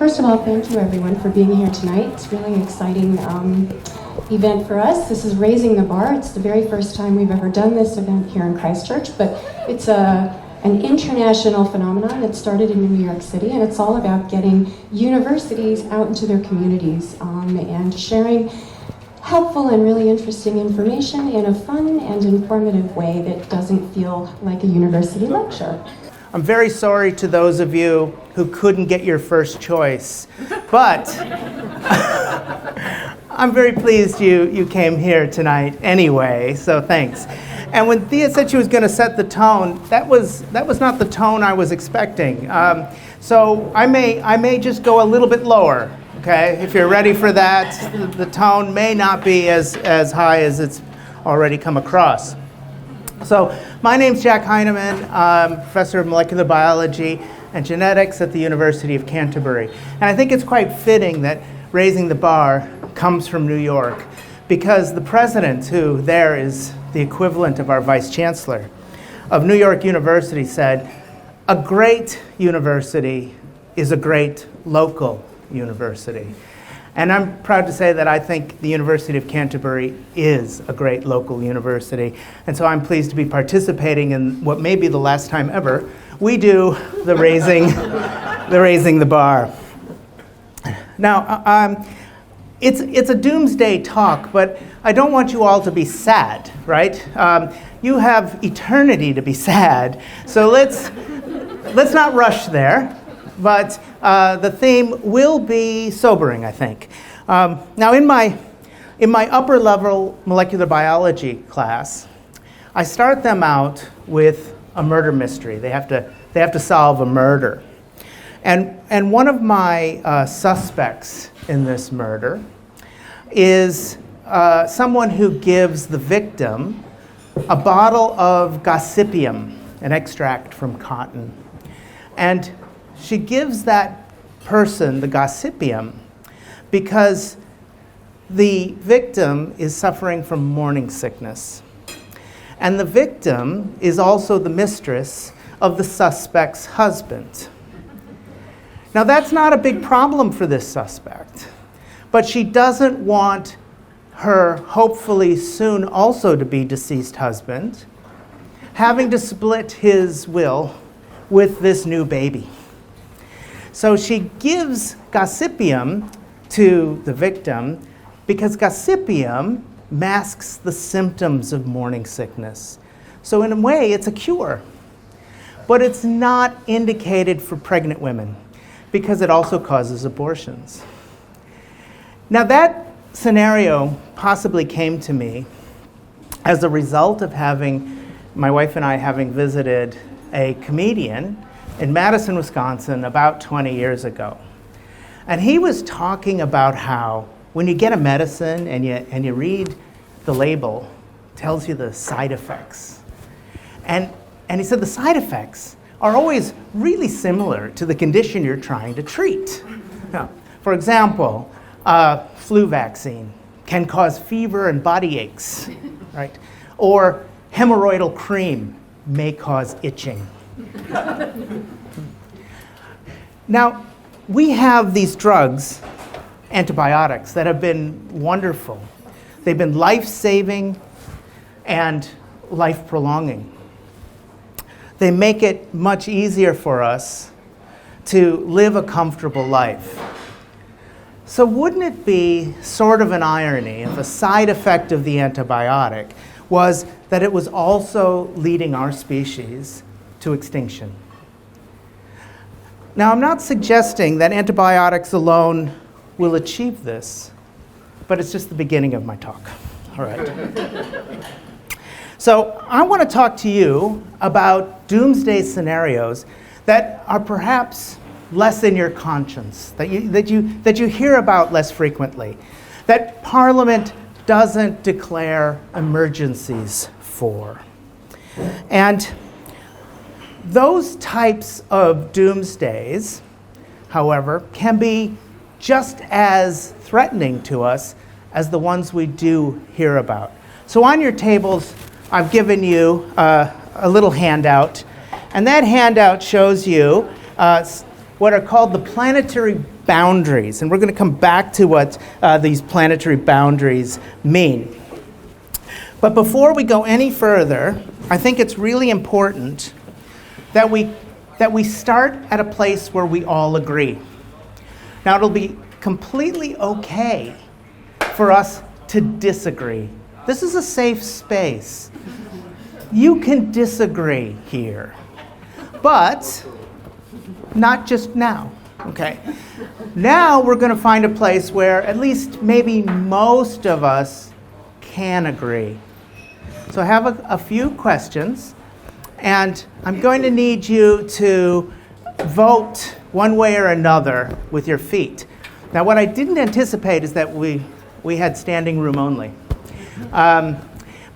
First of all, thank you everyone for being here tonight. It's a really exciting event for us. This is Raising the Bar. It's the very first time we've ever done this event here in Christchurch, but it's an international phenomenon that started in New York City, and it's all about getting universities out into their communities and sharing helpful and really interesting information in a fun and informative way that doesn't feel like a university lecture. I'm very sorry to those of you who couldn't get your first choice, but I'm very pleased you came here tonight anyway, so thanks. And when Thea said she was going to set the tone, that was not the tone I was expecting. So I may just go a little bit lower, okay? If you're ready for that, the tone may not be as high as it's already come across. So my name's Jack Heinemann. I'm professor of molecular biology and genetics at the University of Canterbury. And I think it's quite fitting that Raising the Bar comes from New York, because the president, who there is the equivalent of our vice chancellor of New York University, said, "A great university is a great local university." And I'm proud to say that I think the University of Canterbury is a great local university. And so I'm pleased to be participating in what may be the last time ever we do the Raising the Bar. Now, it's a doomsday talk, but I don't want you all to be sad, right? You have eternity to be sad, so let's not rush there. But the theme will be sobering, I think. Now, in my upper level molecular biology class, I start them out with a murder mystery. They have to solve a murder, and one of my suspects in this murder is someone who gives the victim a bottle of gossypium, an extract from cotton, and she gives that person the gossypium because the victim is suffering from morning sickness. And the victim is also the mistress of the suspect's husband. Now, that's not a big problem for this suspect, but she doesn't want her hopefully soon also to be deceased husband having to split his will with this new baby. So she gives gossypium to the victim because gossypium masks the symptoms of morning sickness. So in a way, it's a cure. But it's not indicated for pregnant women because it also causes abortions. Now, that scenario possibly came to me as a result of my wife and I having visited a comedian in Madison, Wisconsin, about 20 years ago. And he was talking about how when you get a medicine and you read the label, it tells you the side effects. And he said the side effects are always really similar to the condition you're trying to treat. Now, for example, flu vaccine can cause fever and body aches, right? Or hemorrhoidal cream may cause itching. Now, we have these drugs, antibiotics, that have been wonderful. They've been life-saving and life-prolonging. They make it much easier for us to live a comfortable life. So wouldn't it be sort of an irony if a side effect of the antibiotic was that it was also leading our species to extinction? Now, I'm not suggesting that antibiotics alone will achieve this, but it's just the beginning of my talk. All right. So I want to talk to you about doomsday scenarios that are perhaps less in your conscience, that you hear about less frequently, that Parliament doesn't declare emergencies for. And those types of doomsdays, however, can be just as threatening to us as the ones we do hear about. So on your tables, I've given you a little handout, and that handout shows you what are called the planetary boundaries. And we're going to come back to what these planetary boundaries mean. But before we go any further, I think it's really important that we start at a place where we all agree. Now, it'll be completely okay for us to disagree. This is a safe space. You can disagree here, but not just now, okay? Now we're going to find a place where at least maybe most of us can agree. So I have a few questions, and I'm going to need you to vote one way or another with your feet. Now, what I didn't anticipate is that we had standing room only.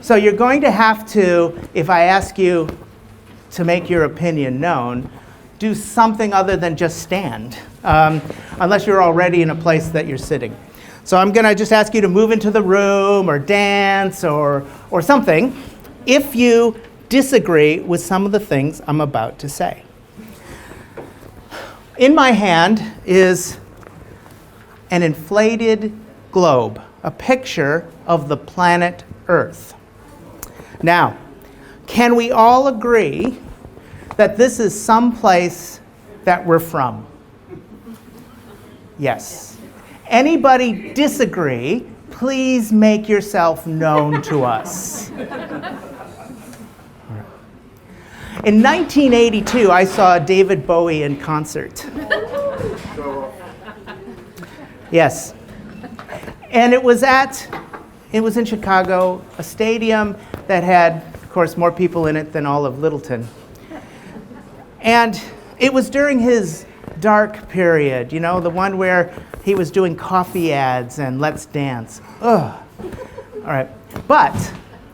So you're going to have to, if I ask you to make your opinion known, do something other than just stand, unless you're already in a place that you're sitting. So I'm going to just ask you to move into the room or dance or something if you disagree with some of the things I'm about to say. In my hand is an inflated globe, a picture of the planet Earth. Now, can we all agree that this is some place that we're from? Yes. Anybody disagree, please make yourself known to us. In 1982, I saw David Bowie in concert. Yes. And it was in Chicago, a stadium that had, of course, more people in it than all of Littleton. And it was during his dark period, you know, the one where he was doing coffee ads and Let's Dance. Ugh. All right. But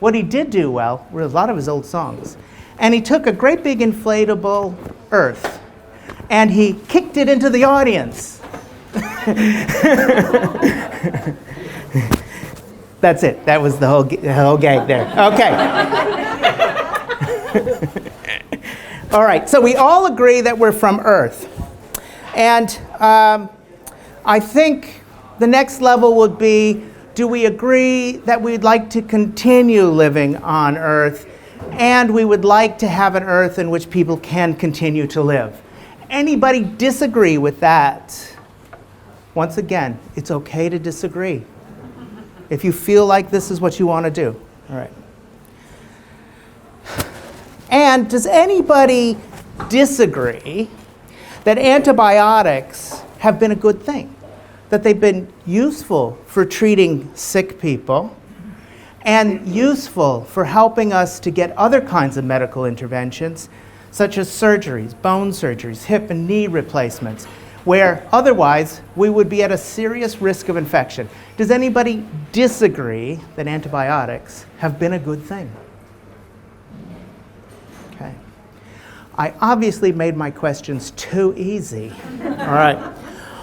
what he did do well were a lot of his old songs. And he took a great big inflatable Earth and he kicked it into the audience. That's it. That was the whole gag there. Okay. All right. So we all agree that we're from Earth. And I think the next level would be, do we agree that we'd like to continue living on Earth and we would like to have an Earth in which people can continue to live? Anybody disagree with that? Once again, it's okay to disagree if you feel like this is what you want to do. All right. And does anybody disagree that antibiotics have been a good thing? That they've been useful for treating sick people and useful for helping us to get other kinds of medical interventions, such as surgeries, bone surgeries, hip and knee replacements, where otherwise we would be at a serious risk of infection. Does anybody disagree that antibiotics have been a good thing? Okay. I obviously made my questions too easy. All right.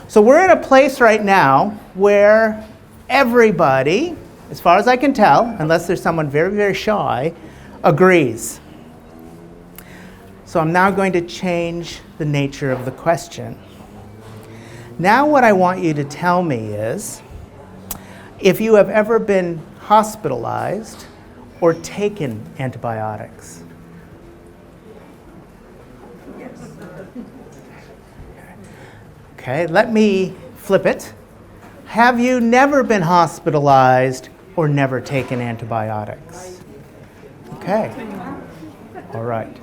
So we're in a place right now where everybody, as far as I can tell, unless there's someone very, very shy, agrees. So I'm now going to change the nature of the question. Now what I want you to tell me is if you have ever been hospitalized or taken antibiotics. Yes. Okay, let me flip it. Have you never been hospitalized or never taken antibiotics? Okay. All right.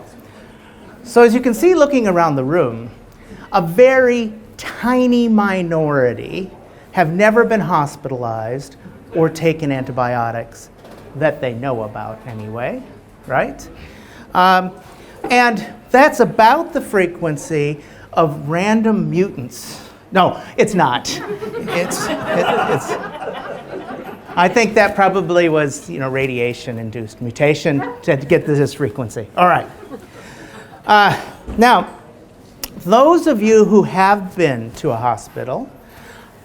So as you can see looking around the room, a very tiny minority have never been hospitalized or taken antibiotics that they know about anyway, right? And that's about the frequency of random mutants. No, it's not. It's I think that probably was, radiation-induced mutation to get this frequency. All right. Now, those of you who have been to a hospital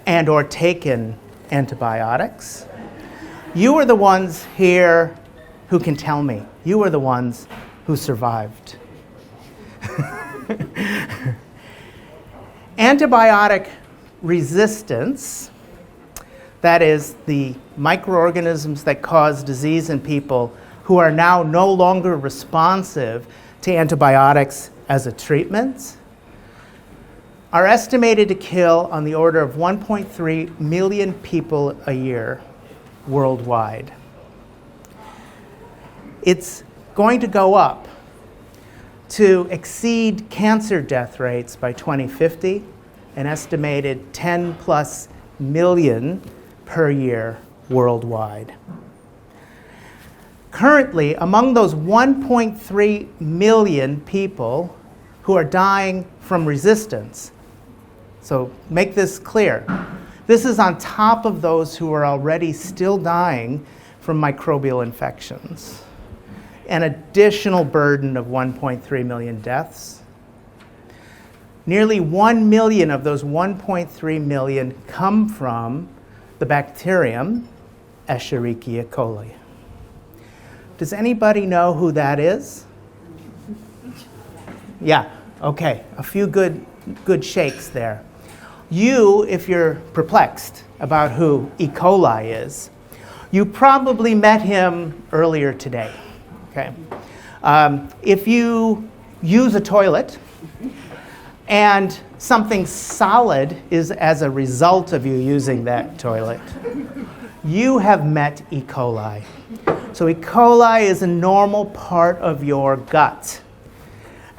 and or taken antibiotics, you are the ones here who can tell me. You are the ones who survived. Antibiotic resistance, that is, the microorganisms that cause disease in people who are now no longer responsive to antibiotics as a treatment, are estimated to kill on the order of 1.3 million people a year worldwide. It's going to go up to exceed cancer death rates by 2050, an estimated 10 plus million per year worldwide. Currently, among those 1.3 million people who are dying from resistance, so make this clear, this is on top of those who are already still dying from microbial infections. An additional burden of 1.3 million deaths. Nearly 1 million of those 1.3 million come from the bacterium Escherichia coli. Does anybody know who that is? Yeah, okay, a few good shakes there. You, if you're perplexed about who E. coli is, you probably met him earlier today. Okay. If you use a toilet and something solid is as a result of you using that toilet, you have met E. coli. So E. coli is a normal part of your gut.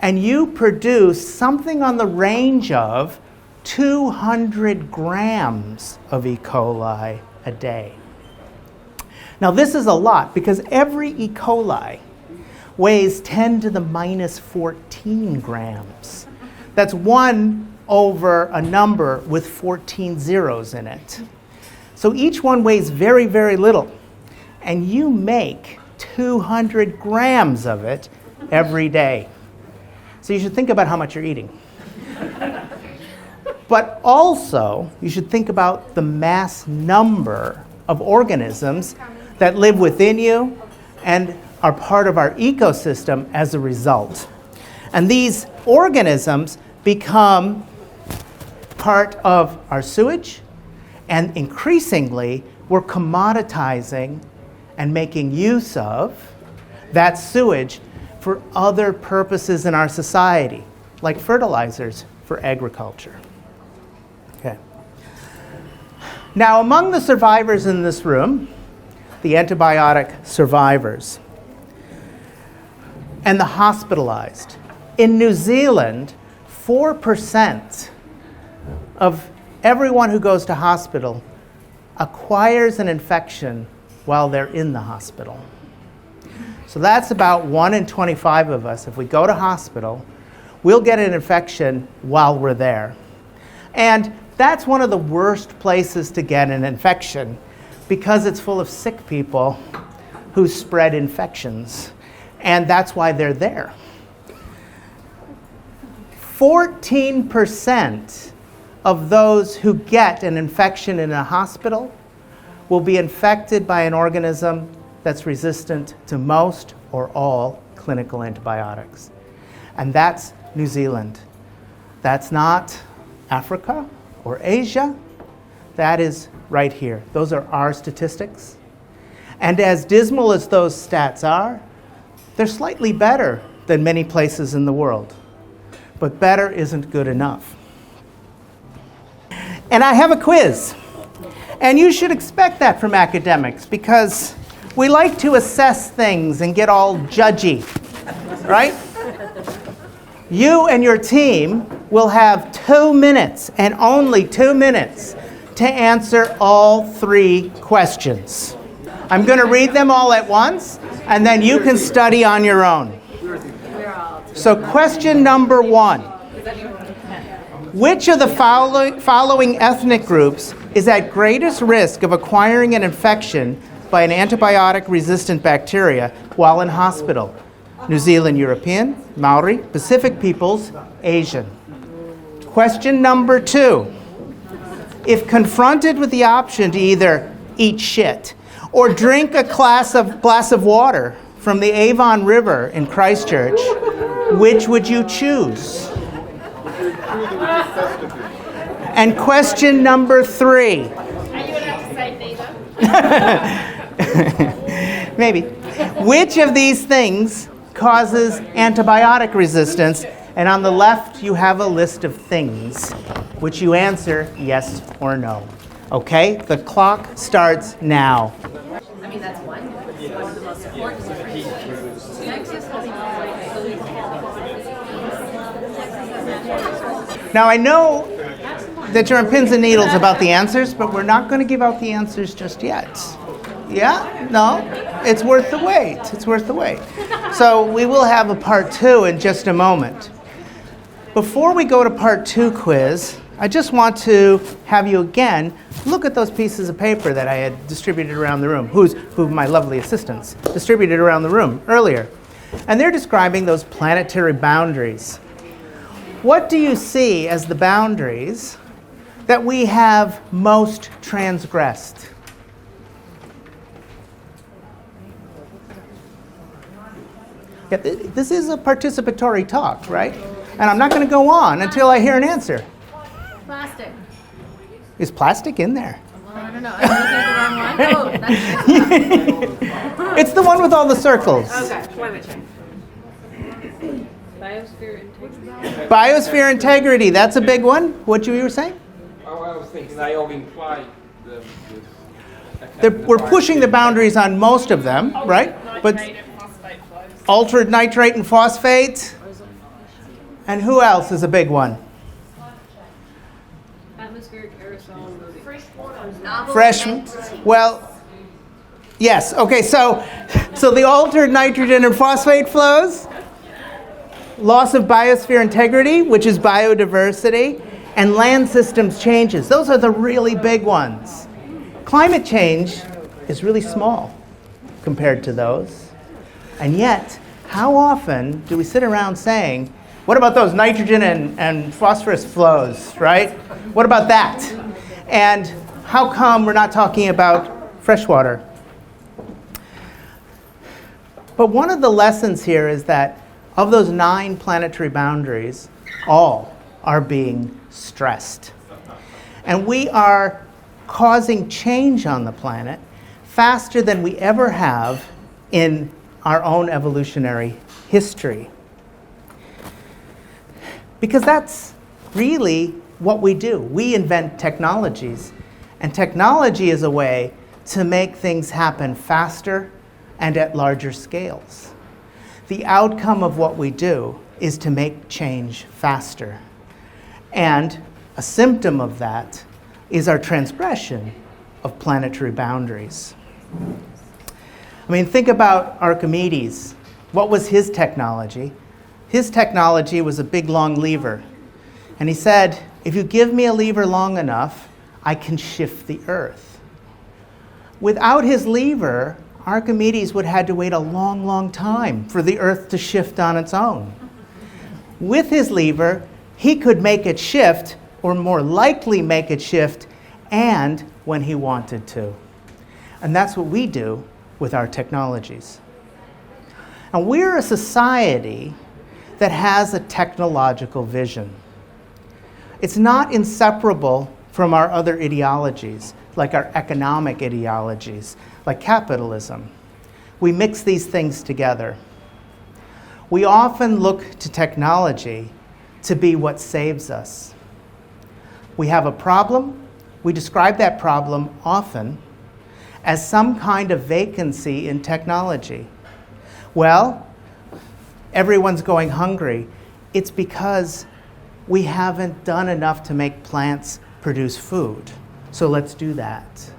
And you produce something on the range of 200 grams of E. coli a day. Now this is a lot because every E. coli weighs 10 to the minus 14 grams. That's 1 over a number with 14 zeros in it. So each one weighs very, very little. And you make 200 grams of it every day. So you should think about how much you're eating. But also, you should think about the mass number of organisms that live within you and are part of our ecosystem as a result. And these organisms become part of our sewage, and increasingly, we're commoditizing and making use of that sewage for other purposes in our society, like fertilizers for agriculture. Okay. Now, among the survivors in this room, the antibiotic survivors, and the hospitalized, in New Zealand, 4% of everyone who goes to hospital acquires an infection while they're in the hospital. So that's about 1 in 25 of us. If we go to hospital, we'll get an infection while we're there. And that's one of the worst places to get an infection because it's full of sick people who spread infections. And that's why they're there. 14% of those who get an infection in a hospital will be infected by an organism that's resistant to most or all clinical antibiotics. And that's New Zealand. That's not Africa or Asia. That is right here. Those are our statistics. And as dismal as those stats are, they're slightly better than many places in the world. But better isn't good enough. And I have a quiz. And you should expect that from academics because we like to assess things and get all judgy, right? You and your team will have 2 minutes and only 2 minutes to answer all 3 questions. I'm going to read them all at once, and then you can study on your own. So question number 1. Which of the following ethnic groups is at greatest risk of acquiring an infection by an antibiotic-resistant bacteria while in hospital? New Zealand European, Maori, Pacific peoples, Asian. Question number 2. If confronted with the option to either eat shit or drink a glass of water from the Avon River in Christchurch, which would you choose? And question number 3. Are you allowed to say neither? Maybe. Which of these things causes antibiotic resistance? And on the left, you have a list of things, which you answer yes or no. Okay? The clock starts now. I mean, that's one. It's one of the most important differences. Next is Now, I know that you're on pins and needles about the answers, but we're not going to give out the answers just yet. Yeah? No? It's worth the wait. It's worth the wait. So we will have a part 2 in just a moment. Before we go to part 2 quiz, I just want to have you again look at those pieces of paper that I had distributed around the room, who my lovely assistants distributed around the room earlier. And they're describing those planetary boundaries. What do you see as the boundaries that we have most transgressed? Yeah, this is a participatory talk, right? And I'm not going to go on until I hear an answer. plastic. Is plastic in there? Well, I don't know. I'm looking at the wrong one. Oh, that's It's the one with all the circles. okay. Wait. Biosphere integrity. Biosphere integrity, that's a big one. What you were saying? Oh, I was thinking they all imply We're pushing the boundaries on most of them, right? But altered nitrate and phosphate. And who else is a big one? Atmospheric aerosol. Fresh. Well, yes. Okay, so the altered nitrogen and phosphate flows, loss of biosphere integrity, which is biodiversity, and land systems changes. Those are the really big ones. Climate change is really small compared to those. And yet, how often do we sit around saying, what about those nitrogen and phosphorus flows, right? What about that? And how come we're not talking about freshwater? But one of the lessons here is that of those 9 planetary boundaries, all are being stressed. And we are causing change on the planet faster than we ever have in our own evolutionary history. Because that's really what we do. We invent technologies, and technology is a way to make things happen faster and at larger scales. The outcome of what we do is to make change faster. And a symptom of that is our transgression of planetary boundaries. I mean, think about Archimedes. What was his technology? His technology was a big, long lever. And he said, if you give me a lever long enough, I can shift the earth. Without his lever, Archimedes would have had to wait a long, long time for the earth to shift on its own. With his lever, he could make it shift, or more likely make it shift, and when he wanted to. And that's what we do with our technologies. And we're a society that has a technological vision. It's not inseparable from our other ideologies, like our economic ideologies, like capitalism. We mix these things together. We often look to technology to be what saves us. We have a problem. We describe that problem often as some kind of vacancy in technology. Well, everyone's going hungry. It's because we haven't done enough to make plants produce food. So let's do that.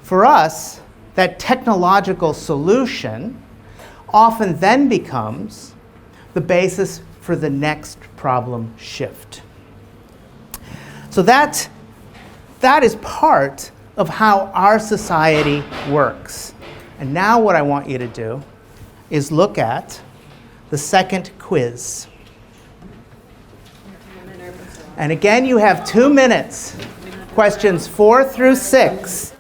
For us, that technological solution often then becomes the basis for the next problem shift. So that is part of how our society works. And now what I want you to do is look at the second quiz. And again, you have 2 minutes. Questions 4 through 6.